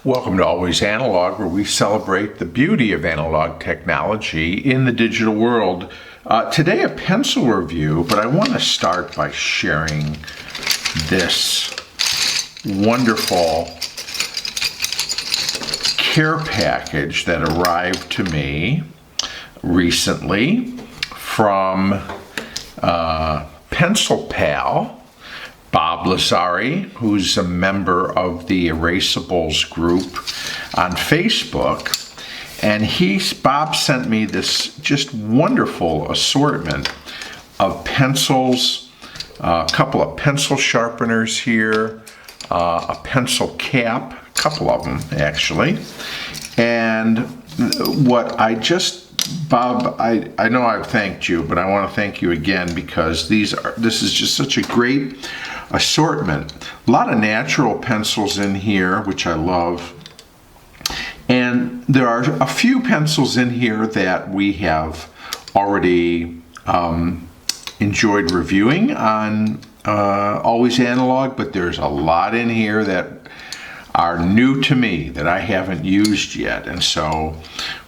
Welcome to Always Analog, where we celebrate the beauty of analog technology in the digital world. Today a pencil review, but I want to start by sharing this wonderful care package that arrived to me recently from Pencil Pal, Bob Lazari, who's a member of the Erasables group on Facebook, and Bob sent me this just wonderful assortment of pencils, a couple of pencil sharpeners here, a pencil cap, a couple of them actually, and Bob, I know I've thanked you, but I want to thank you again because this is just such a great assortment. A lot of natural pencils in here, which I love. And there are a few pencils in here that we have already enjoyed reviewing on Always Analog, but there's a lot in here that are new to me that I haven't used yet. And so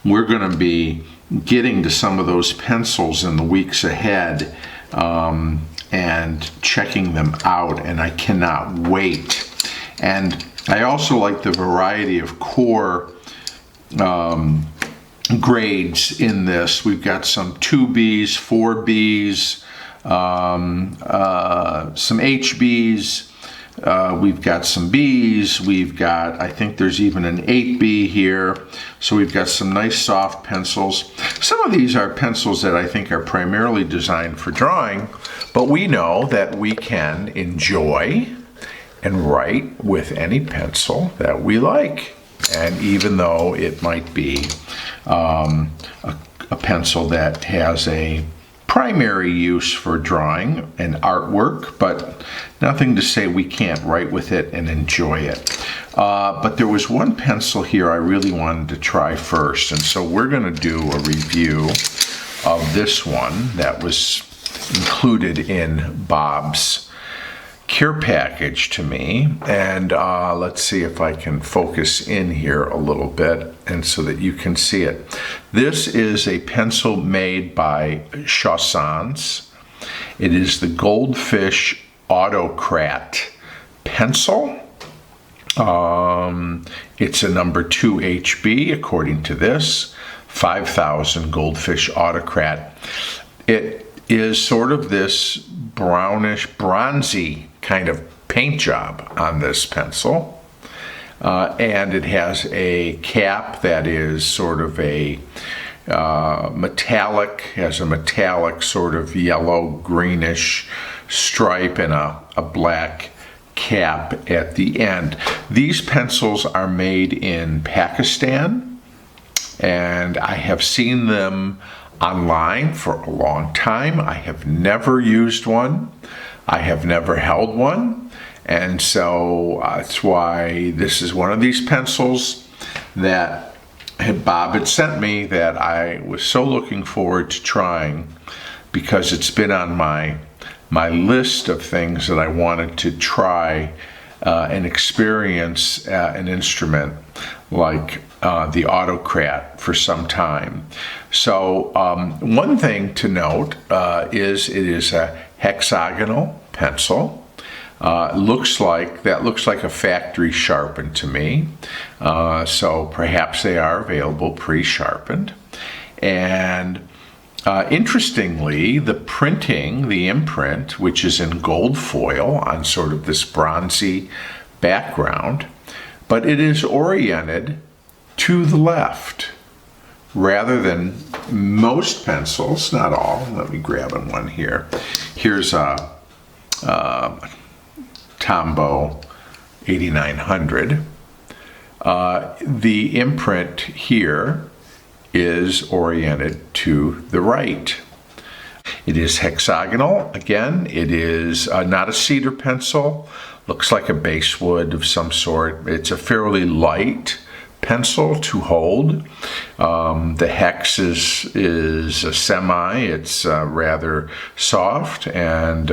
we're going to be getting to some of those pencils in the weeks ahead and checking them out, and I cannot wait. And I also like the variety of core grades in this. We've got some 2Bs, 4Bs, some HBs, we've got some Bs, we've got, I think there's even an 8B here. So we've got some nice soft pencils. Some of these are pencils that I think are primarily designed for drawing, but we know that we can enjoy and write with any pencil that we like. And even though it might be a pencil that has a primary use for drawing and artwork, but nothing to say we can't write with it and enjoy it. But there was one pencil here I really wanted to try first, and so we're going to do a review of this one that was included in Bob's care package to me. And let's see if I can focus in here a little bit and so that you can see it. This is a pencil made by Shahsons. It is the Goldfish Autocrat pencil. It's a number 2 HB according to this, 5000 Goldfish Autocrat. It is sort of this brownish, bronzy kind of paint job on this pencil. And it has a cap that is sort of a metallic, has a metallic sort of yellow greenish stripe and a black cap at the end. These pencils are made in Pakistan, and I have seen them online for a long time. I have never used one. I have never held one. And so that's why this is one of these pencils that Bob had sent me that I was so looking forward to trying, because it's been on my list of things that I wanted to try and experience an instrument like the Autocrat for some time. So one thing to note is it is a hexagonal pencil. Looks like a factory sharpened to me. So perhaps they are available pre-sharpened. And interestingly, the printing, the imprint, which is in gold foil on sort of this bronzy background, but it is oriented to the left rather than most pencils, not all. Let me grab one here. Here's a Tombow 8900. The imprint here is oriented to the right. It is hexagonal. Again, it is not a cedar pencil. Looks like a basswood of some sort. It's a fairly light pencil to hold. The hex is a semi. It's rather soft, and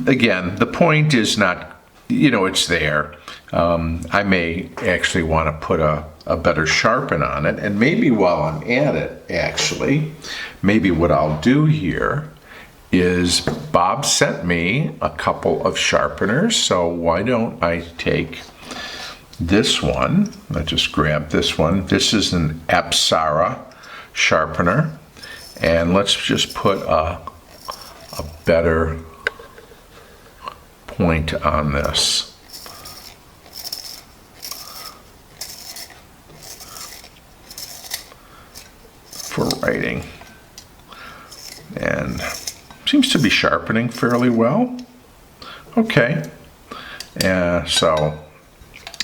again, the point is not you know, it's there. I may actually want to put a better sharpen on it, and maybe while I'm at it, actually, maybe what I'll do here is Bob sent me a couple of sharpeners, so why don't I take this one? I just grab this one. This is an Apsara sharpener, and let's just put a better point on this. For writing, and seems to be sharpening fairly well. Okay, so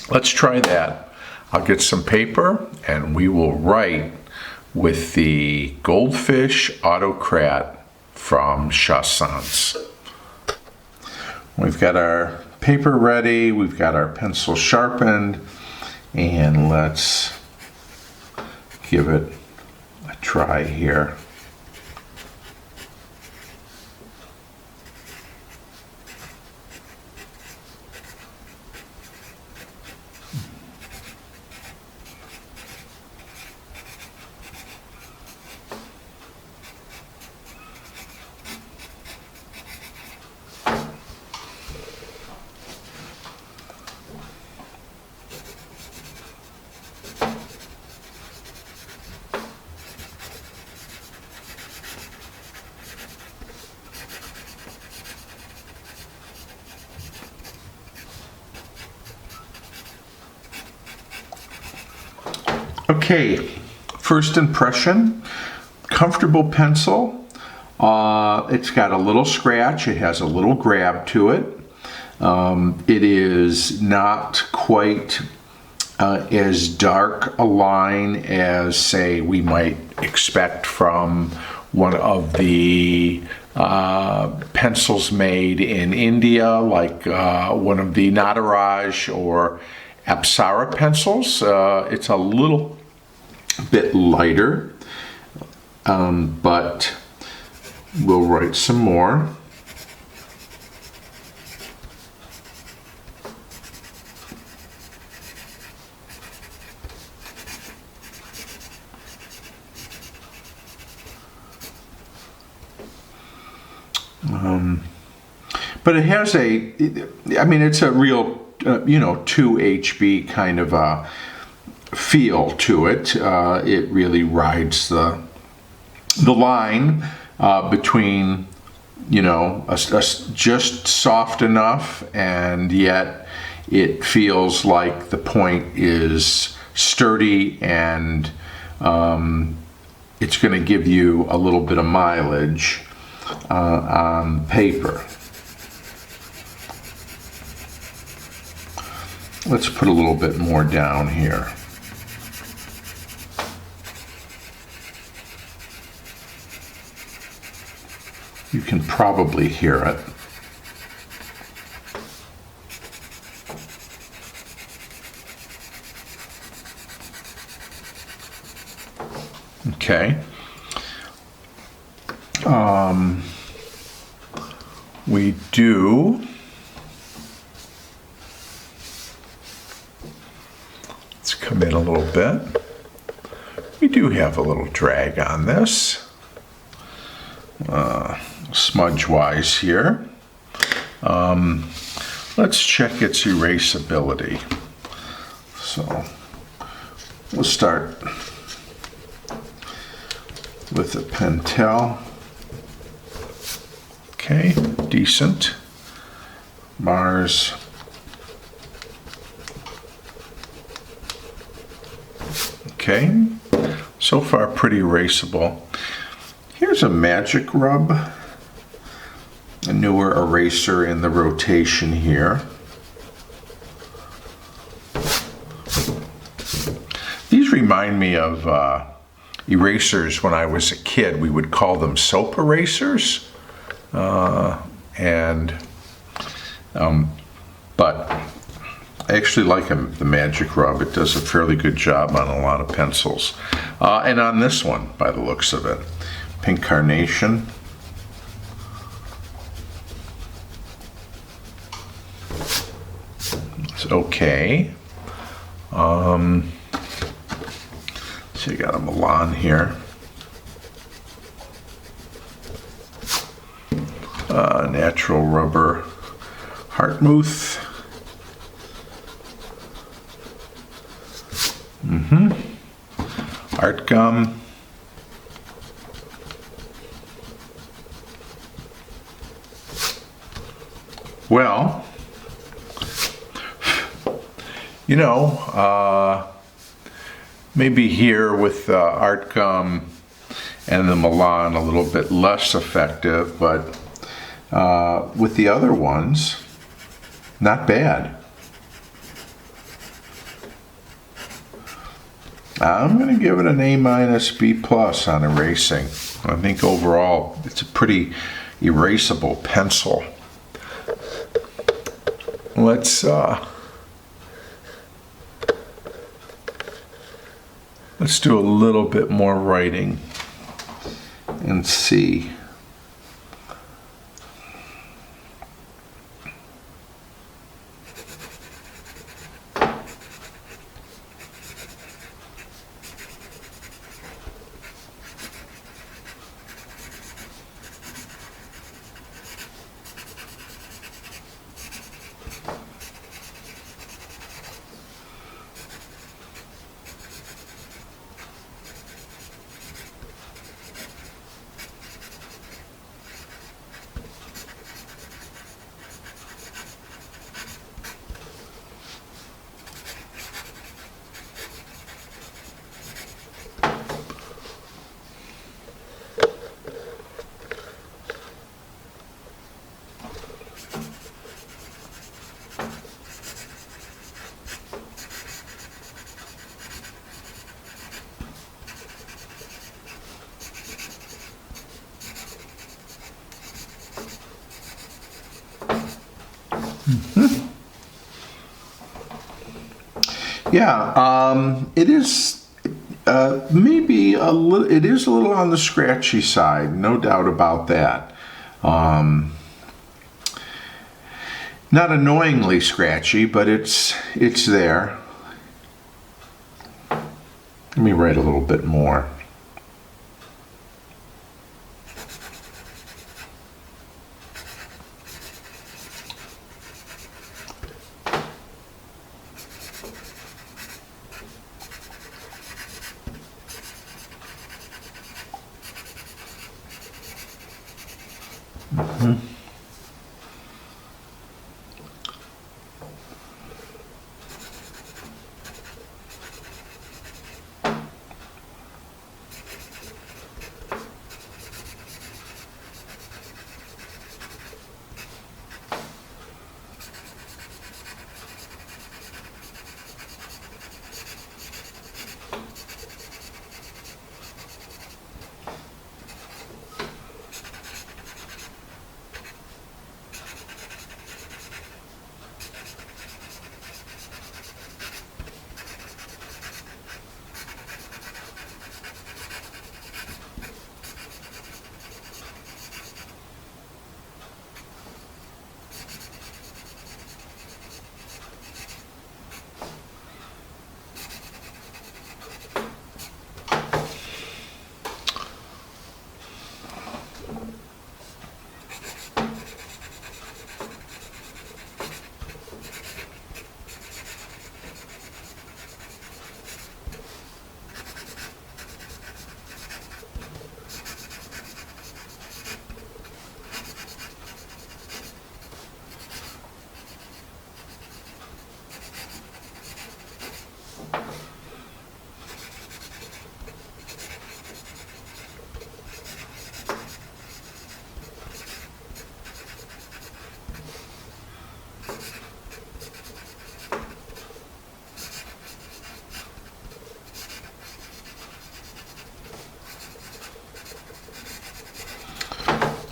let's try that. I'll get some paper and we will write with the Goldfish Autocrat from Shahsons. We've got our paper ready, we've got our pencil sharpened, and let's give it a try here. Okay, first impression, comfortable pencil. It's got a little scratch, it has a little grab to it. It is not quite as dark a line as, say, we might expect from one of the pencils made in India, like one of the Nataraj or Apsara pencils. It's a little bit lighter, but we'll write some more. But it has it's a real, 2HB kind of a feel to it. It really rides the line between, just soft enough, and yet it feels like the point is sturdy, and it's going to give you a little bit of mileage on paper. Let's put a little bit more down here. You can probably hear it. Okay. We do. Let's come in a little bit. We do have a little drag on this, smudge-wise here. Let's check its erasability. So we'll start with a Pentel. Okay, decent. Mars. Okay, so far pretty erasable. Here's a Magic Rub, a newer eraser in the rotation here. These remind me of erasers when I was a kid. We would call them soap erasers. But I actually like the Magic Rub. It does a fairly good job on a lot of pencils. And on this one, by the looks of it. Pink Carnation. okay. So you got a Milan here. Natural rubber Hartmouth. Art gum. Well, you know, maybe here with art gum and the Milan a little bit less effective, but with the other ones, not bad. I'm going to give it an A-B+ on erasing. I think overall it's a pretty erasable pencil. Let's do a little bit more writing and see. Yeah, it is maybe a little. It is a little on the scratchy side, no doubt about that. Not annoyingly scratchy, but it's there. Let me write a little bit more.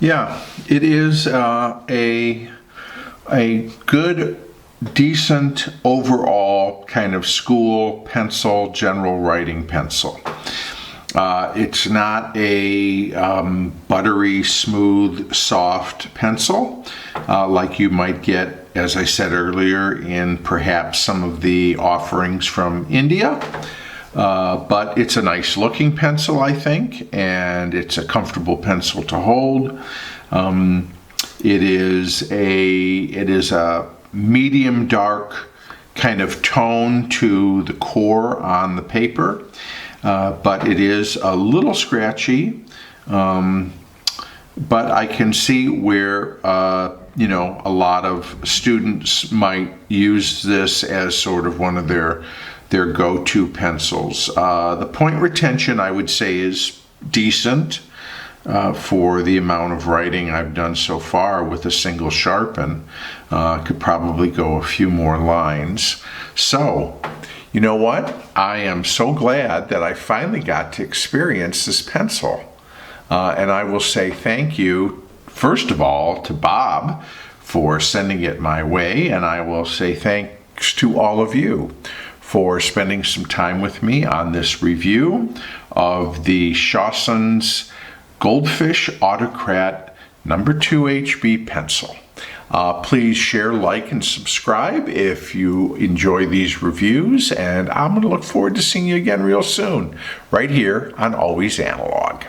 Yeah, it is a good, decent overall kind of school pencil, general writing pencil. It's not a buttery, smooth, soft pencil like you might get as I said earlier, in perhaps some of the offerings from India. But it's a nice looking pencil, I think, and it's a comfortable pencil to hold. It is a medium dark kind of tone to the core on the paper, but it is a little scratchy. But I can see where a lot of students might use this as sort of one of their go-to pencils. The point retention, I would say, is decent for the amount of writing I've done so far with a single sharpen. Could probably go a few more lines. So, you know what? I am so glad that I finally got to experience this pencil. And I will say thank you, first of all, to Bob for sending it my way, and I will say thanks to all of you for spending some time with me on this review of the Shahsons Goldfish Autocrat number 2 HB pencil. Please share, like, and subscribe if you enjoy these reviews, and I'm going to look forward to seeing you again real soon, right here on Always Analog.